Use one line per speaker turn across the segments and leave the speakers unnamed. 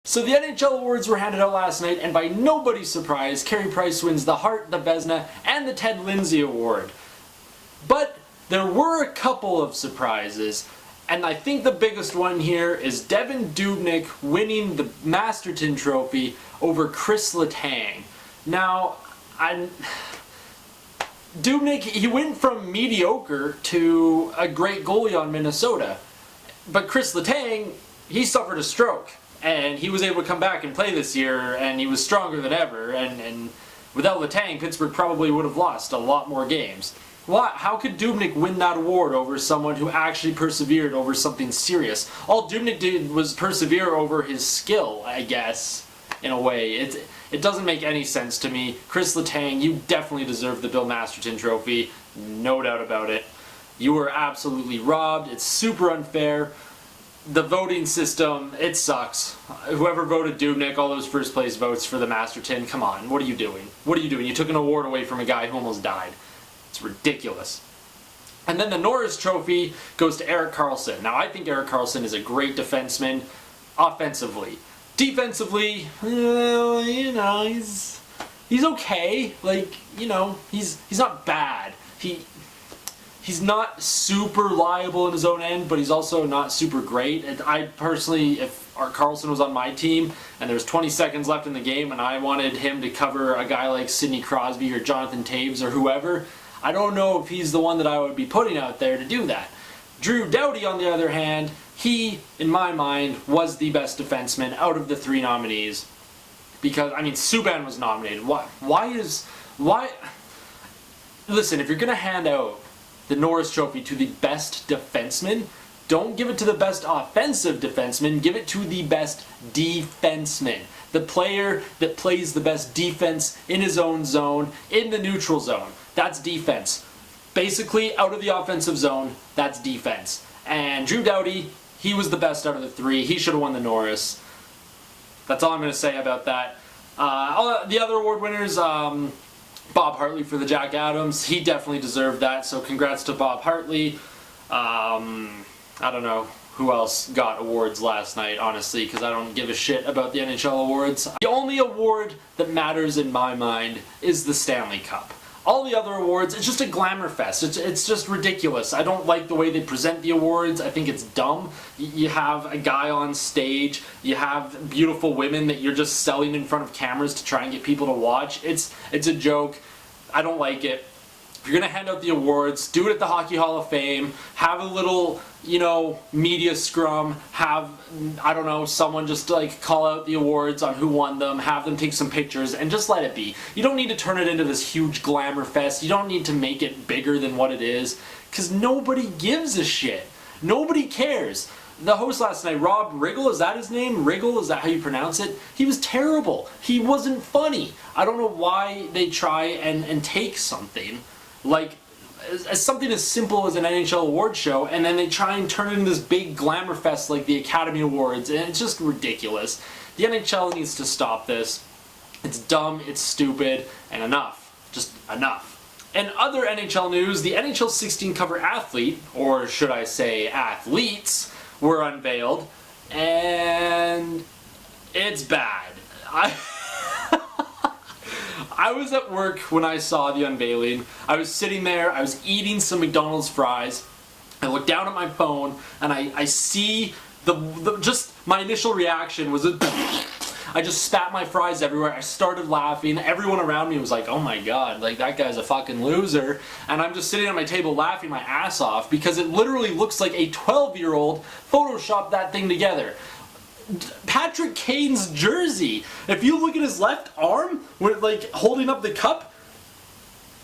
So the NHL Awards were handed out last night, and by nobody's surprise, Carey Price wins the Hart, the Vezina, and the Ted Lindsay Award. But there were a couple of surprises, and I think the biggest one here is Devan Dubnyk winning the Masterton Trophy over Chris Letang. Now, Dubnyk, he went from mediocre to a great goalie on Minnesota, but Chris Letang, he suffered a stroke. And he was able to come back and play this year, and he was stronger than ever. And without Letang, Pittsburgh probably would have lost a lot more games. How could Dubnyk win that award over someone who actually persevered over something serious? All Dubnyk did was persevere over his skill, I guess, in a way. It doesn't make any sense to me. Chris Letang, you definitely deserve the Bill Masterton Trophy. No doubt about it. You were absolutely robbed. It's super unfair. The voting system, it sucks. Whoever voted Dubnyk, all those first place votes for the Masterton, come on, what are you doing? What are you doing? You took an award away from a guy who almost died. It's ridiculous. And then the Norris Trophy goes to Erik Karlsson. Now, I think Erik Karlsson is a great defenseman offensively. Defensively, he's okay. Like, he's not bad. He's not super liable in his own end, but he's also not super great. And I personally, if Karlsson was on my team and there was 20 seconds left in the game and I wanted him to cover a guy like Sidney Crosby or Jonathan Toews or whoever, I don't know if he's the one that I would be putting out there to do that. Drew Doughty, on the other hand, he, in my mind, was the best defenseman out of the three nominees. Because, Subban was nominated. Why? Listen, if you're going to hand out the Norris Trophy to the best defenseman, don't give it to the best offensive defenseman, give it to the best defenseman. The player that plays the best defense in his own zone, in the neutral zone. That's defense. Basically, out of the offensive zone, that's defense. And Drew Doughty, he was the best out of the three. He should have won the Norris. That's all I'm going to say about that. The other award winners, Bob Hartley for the Jack Adams, he definitely deserved that, so congrats to Bob Hartley. I don't know who else got awards last night, honestly, because I don't give a shit about the NHL awards. The only award that matters in my mind is the Stanley Cup. All the other awards, it's just a glamour fest. It's just ridiculous. I don't like the way they present the awards. I think it's dumb. You have a guy on stage. You have beautiful women that you're just selling in front of cameras to try and get people to watch. It's a joke. I don't like it. If you're going to hand out the awards, do it at the Hockey Hall of Fame. Have a little, media scrum. Have, someone just call out the awards on who won them. Have them take some pictures and just let it be. You don't need to turn it into this huge glamour fest. You don't need to make it bigger than what it is, because nobody gives a shit. Nobody cares. The host last night, Rob Riggle, is that his name? Riggle, is that how you pronounce it? He was terrible. He wasn't funny. I don't know why they try and take something like as something as simple as an NHL award show, and then they try and turn it into this big glamour fest like the Academy Awards, and it's just ridiculous. The NHL needs to stop this. It's dumb, it's stupid, and enough. Just enough. And other NHL news, the NHL 16 cover athlete, or should I say athletes, were unveiled, and it's bad. I was at work when I saw the unveiling. I was sitting there, I was eating some McDonald's fries. I look down at my phone and I see just my initial reaction was I just spat my fries everywhere. I started laughing. Everyone around me was like, oh my god, that guy's a fucking loser. And I'm just sitting at my table laughing my ass off because it literally looks like a 12-year-old photoshopped that thing together. Patrick Kane's jersey, if you look at his left arm, holding up the cup,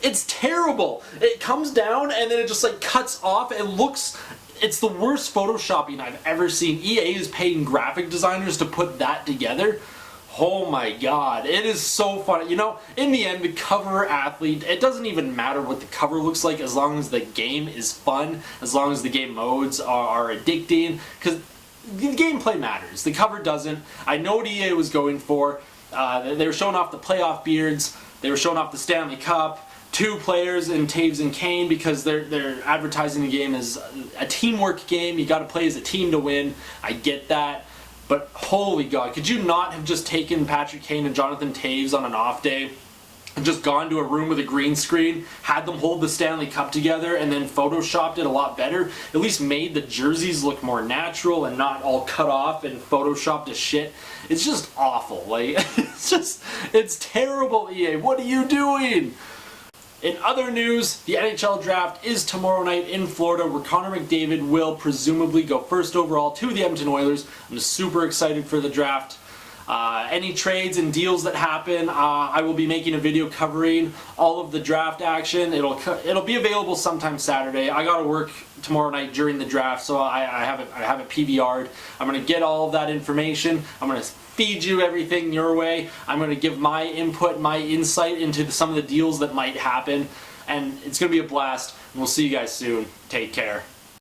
it's terrible. It comes down and then it just cuts off. It's the worst photoshopping I've ever seen. EA is paying graphic designers to put that together. Oh my god, it is so funny. In the end, the cover athlete, it doesn't even matter what the cover looks like as long as the game is fun, as long as the game modes are addicting, because the gameplay matters. The cover doesn't. I know what EA was going for. They were showing off the playoff beards. They were showing off the Stanley Cup. Two players in Toews and Kane, because they're advertising the game as a teamwork game. You got to play as a team to win. I get that. But holy God, could you not have just taken Patrick Kane and Jonathan Toews on an off day and just gone to a room with a green screen, had them hold the Stanley Cup together, and then photoshopped it a lot better? At least made the jerseys look more natural and not all cut off and photoshopped to shit. It's just awful. Like, it's terrible, EA. What are you doing? In other news, the NHL draft is tomorrow night in Florida, where Connor McDavid will presumably go first overall to the Edmonton Oilers. I'm super excited for the draft. Any trades and deals that happen, I will be making a video covering all of the draft action. It'll be available sometime Saturday. I gotta work tomorrow night during the draft, so I have it PVR'd. I'm gonna get all of that information. I'm gonna feed you everything your way. I'm gonna give my input, my insight into some of the deals that might happen, and it's gonna be a blast. And we'll see you guys soon. Take care.